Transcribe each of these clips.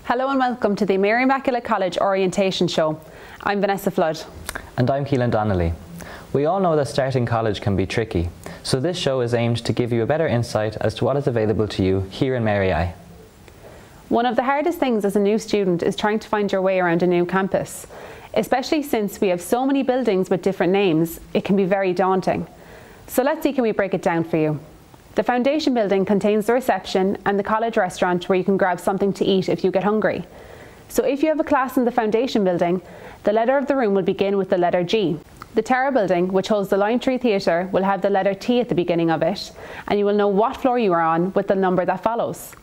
Hello and welcome to the Mary Immaculate College Orientation Show. I'm Vanessa Flood. And I'm Keelan Donnelly. We all know that starting college can be tricky, so this show is aimed to give you a better insight as to what is available to you here in Mary I. One of the hardest things as a new student is trying to find your way around a new campus. Especially since we have so many buildings with different names, it can be very daunting. So let's see, can we break it down for you? The foundation building contains the reception and the college restaurant where you can grab something to eat if you get hungry. So if you have a class in the foundation building, the letter of the room will begin with the letter G. The Tower building, which holds the Lime Tree Theatre, will have the letter T at the beginning of it, and you will know what floor you are on with the number that follows.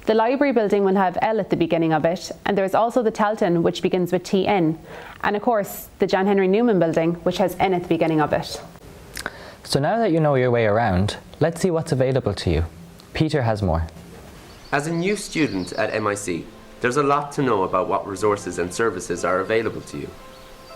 The library building will have L at the beginning of it, and there is also the Talton, which begins with TN, and of course the John Henry Newman building, which has N at the beginning of it. So now that you know your way around, let's see what's available to you. Peter has more. As a new student at MIC, there's a lot to know about what resources and services are available to you.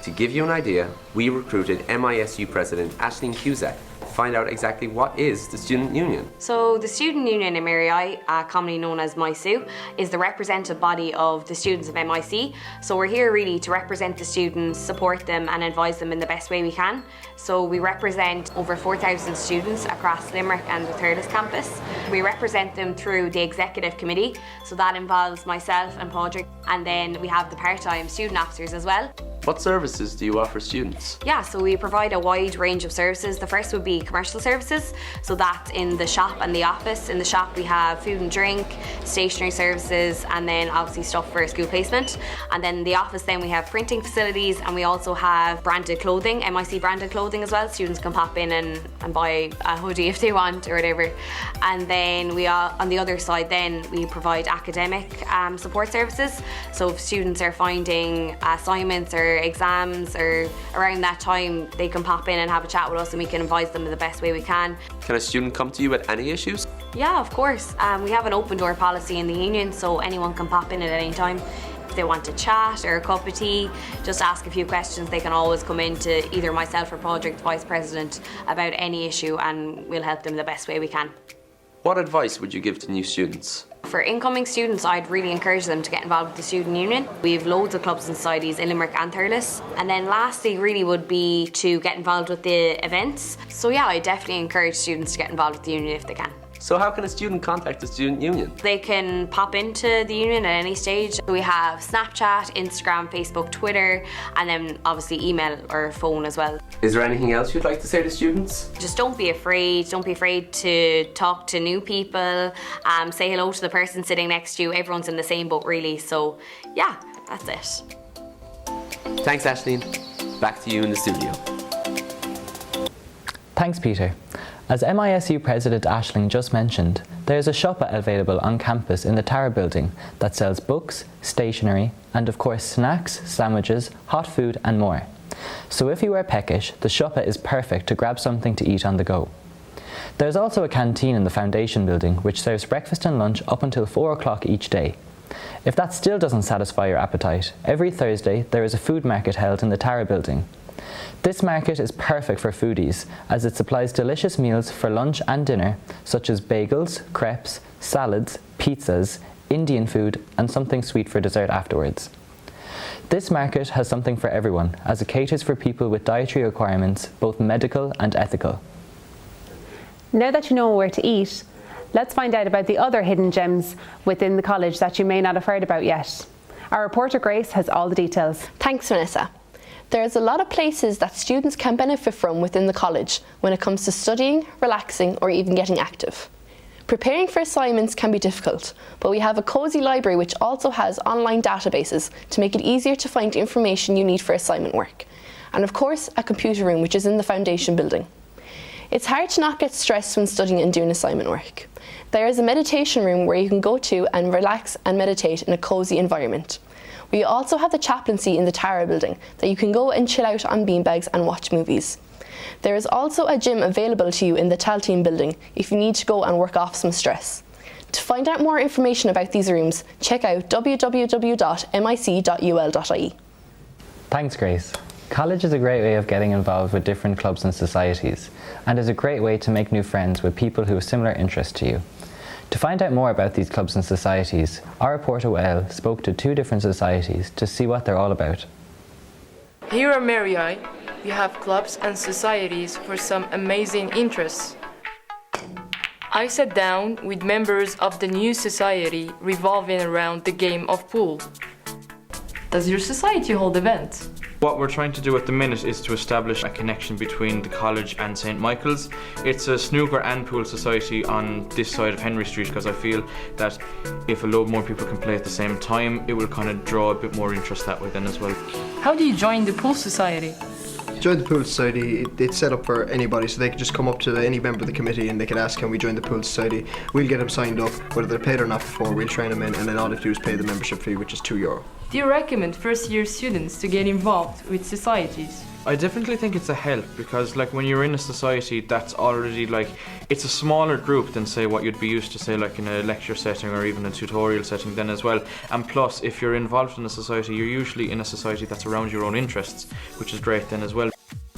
To give you an idea, we recruited MISU President Aisling Cusack to find out exactly what is the Student Union. So the Student Union in Mary I, commonly known as MISU, is the representative body of the students of MIC. So we're here really to represent the students, support them and advise them in the best way we can. So we represent over 4,000 students across Limerick and the Thurles campus. We represent them through the executive committee, so that involves myself and Padraig, and then we have the part-time student officers as well. What services do you offer students? Yeah, so we provide a wide range of services. The first would be commercial services, so that's in the shop and the office. In the shop we have food and drink, stationery services, and then obviously stuff for school placement. And then in the office then we have printing facilities, and we also have branded clothing, MIC branded clothing as well. Students can pop in and buy a hoodie if they want or whatever. And then we are, on the other side then, we provide academic support services. So if students are finding assignments or exams or around that time, they can pop in and have a chat with us and we can advise them in the best way we can. Can a student come to you with any issues? Yeah, of course. We have an open door policy in the union, so anyone can pop in at any time. If they want to chat or a cup of tea, just ask a few questions. They can always come in to either myself or Padraig, the Vice President, about any issue, and we'll help them the best way we can. What advice would you give to new students? For incoming students, I'd really encourage them to get involved with the Student Union. We have loads of clubs and societies in Limerick and Thurles. And then lastly really would be to get involved with the events. So yeah, I definitely encourage students to get involved with the union if they can. So how can a student contact the Student Union? They can pop into the union at any stage. We have Snapchat, Instagram, Facebook, Twitter, and then obviously email or phone as well. Is there anything else you'd like to say to students? Just don't be afraid. Don't be afraid to talk to new people. Say hello to the person sitting next to you. Everyone's in the same boat really. So yeah, that's it. Thanks, Aisling. Back to you in the studio. Thanks, Peter. As MISU President Aisling just mentioned, there is a shop available on campus in the Tower building that sells books, stationery, and of course snacks, sandwiches, hot food and more. So if you are peckish, the shoppa is perfect to grab something to eat on the go. There's also a canteen in the foundation building which serves breakfast and lunch up until 4 o'clock each day. If that still doesn't satisfy your appetite, every Thursday there is a food market held in the Tower building. This market is perfect for foodies as it supplies delicious meals for lunch and dinner such as bagels, crepes, salads, pizzas, Indian food and something sweet for dessert afterwards. This market has something for everyone as it caters for people with dietary requirements, both medical and ethical. Now that you know where to eat, let's find out about the other hidden gems within the college that you may not have heard about yet. Our reporter Grace has all the details. Thanks, Vanessa. There's a lot of places that students can benefit from within the college when it comes to studying, relaxing or even getting active. Preparing for assignments can be difficult, but we have a cosy library which also has online databases to make it easier to find information you need for assignment work. And of course, a computer room which is in the foundation building. It's hard to not get stressed when studying and doing assignment work. There is a meditation room where you can go to and relax and meditate in a cosy environment. We also have the chaplaincy in the Tower building that you can go and chill out on beanbags and watch movies. There is also a gym available to you in the Talteam building if you need to go and work off some stress. To find out more information about these rooms, check out www.mic.ul.ie. Thanks, Grace. College is a great way of getting involved with different clubs and societies, and is a great way to make new friends with people who have similar interests to you. To find out more about these clubs and societies, our reporter Wael spoke to 2 different societies to see what they're all about. Here at Mary I, we have clubs and societies for some amazing interests. I sat down with members of the new society revolving around the game of pool. Does your society hold events? What we're trying to do at the minute is to establish a connection between the college and St. Michael's. It's a snooker and pool society on this side of Henry Street, because I feel that if a load more people can play at the same time, it will kind of draw a bit more interest that way then as well. How do you join the pool society? Join the pool society, it's set up for anybody, so they can just come up to any member of the committee and they can ask, can we join the pool society? We'll get them signed up, whether they're paid or not before, we'll train them in, and then all they have to do is pay the membership fee, which is €2. Do you recommend first-year students to get involved with societies? I definitely think it's a help, because like when you're in a society that's already like, it's a smaller group than say what you'd be used to say like in a lecture setting or even a tutorial setting then as well. And plus, if you're involved in a society, you're usually in a society that's around your own interests, which is great then as well.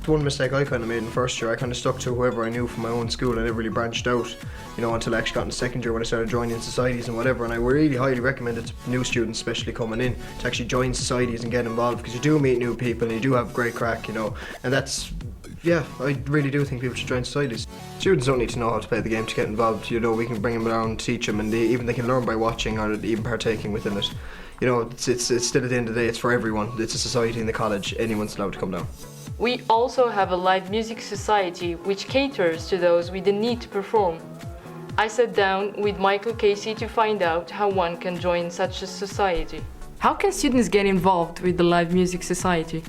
One mistake I kind of made in first year, I kind of stuck to whoever I knew from my own school. I never really branched out, until I actually got into second year when I started joining societies and whatever. And I really highly recommend it to new students, especially coming in, to actually join societies and get involved, because you do meet new people and you do have great crack, and that's, yeah, I really do think people should join societies. Students don't need to know how to play the game to get involved. We can bring them around, teach them, and they can learn by watching or even partaking within it. It's still at the end of the day, it's for everyone. It's a society in the college. Anyone's allowed to come down. We also have a live music society which caters to those with the need to perform. I sat down with Michael Casey to find out how one can join such a society. How can students get involved with the Live Music Society?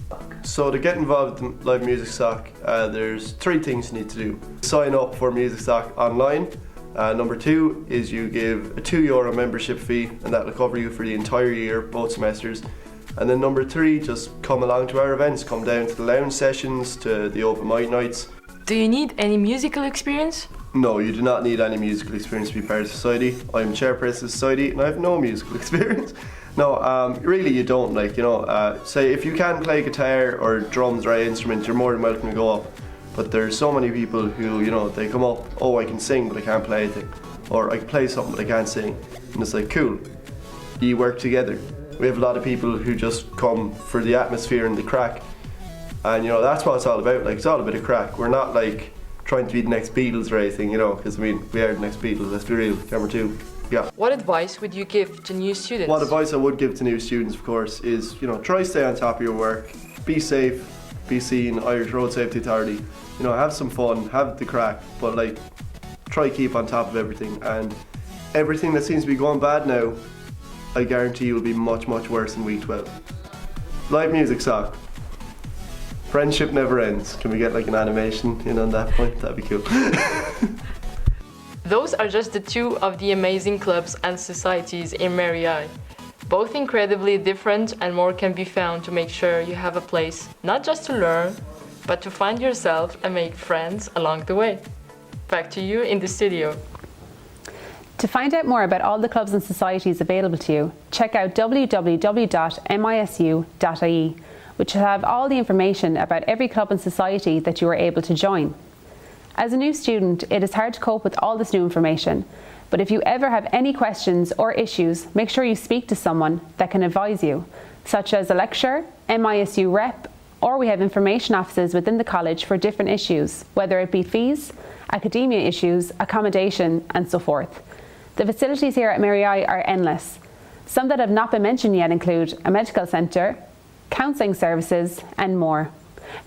So to get involved in Live Music Soc, there's 3 things you need to do. Sign up for Music Soc online. Number 2 is you give a €2 membership fee, and that will cover you for the entire year, both semesters. And then number 3, just come along to our events, come down to the lounge sessions, to the open mic nights. Do you need any musical experience? No, you do not need any musical experience to be part of the society. I'm chairperson of the society and I have no musical experience. No, really you don't. Say if you can play guitar or drums or any instrument, you're more than welcome to go up. But there's so many people who, they come up, oh, I can sing but I can't play anything. Or I can play something but I can't sing. And it's like, cool, you work together. We have a lot of people who just come for the atmosphere and the crack. And that's what it's all about, it's all a bit of crack. We're not trying to be the next Beatles or anything, because we are the next Beatles, let's be real, number 2. Yeah. What advice would you give to new students? What advice I would give to new students, of course, is, try stay on top of your work, be safe, be seen, Irish Road Safety Authority, have some fun, have the crack, but try keep on top of everything. And everything that seems to be going bad now, I guarantee you will be much, much worse in week 12. Live Music Soc. Friendship never ends. Can we get an animation in on that point? That'd be cool. Those are just the 2 of the amazing clubs and societies in Mary I. Both incredibly different, and more can be found to make sure you have a place not just to learn, but to find yourself and make friends along the way. Back to you in the studio. To find out more about all the clubs and societies available to you, check out www.misu.ie, which will have all the information about every club and society that you are able to join. As a new student, it is hard to cope with all this new information, but if you ever have any questions or issues, make sure you speak to someone that can advise you, such as a lecturer, MISU rep, or we have information offices within the college for different issues, whether it be fees, academia issues, accommodation, and so forth. The facilities here at Mary I are endless. Some that have not been mentioned yet include a medical centre, counselling services, and more.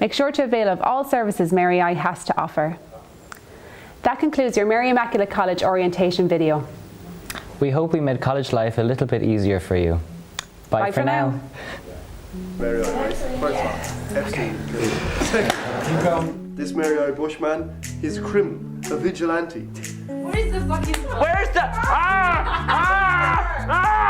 Make sure to avail of all services Mary I has to offer. That concludes your Mary Immaculate College orientation video. We hope we made college life a little bit easier for you. Bye for now. Very nice. First of all, FC. This Mary I. Bushman, he's a criminal, a vigilante. Where's the fucking... Where's the... Ah! Ah! Ah!